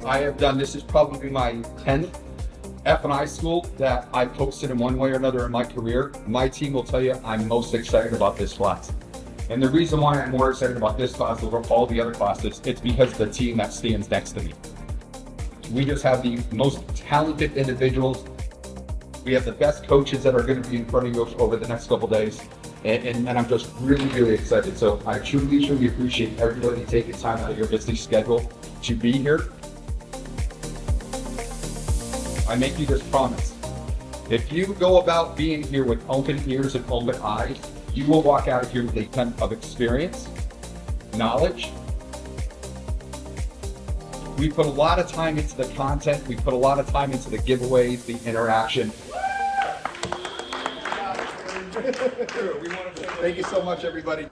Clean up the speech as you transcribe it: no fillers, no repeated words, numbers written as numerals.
I have done, this is probably my 10th F&I school that I posted in one way or another in my career. My team will tell you I'm most excited about this class. And the reason why I'm more excited about this class over all the other classes, it's because of the team that stands next to me. We just have the most talented individuals. We have the best coaches that are going to be in front of you over the next couple days. And I'm just really, really excited. So I truly, truly appreciate everybody taking time out of your busy schedule to be here. I make you this promise. If you go about being here with open ears and open eyes, you will walk out of here with a ton of experience, knowledge. We put a lot of time into the content. We put a lot of time into the giveaways, the interaction. Thank you so much, everybody.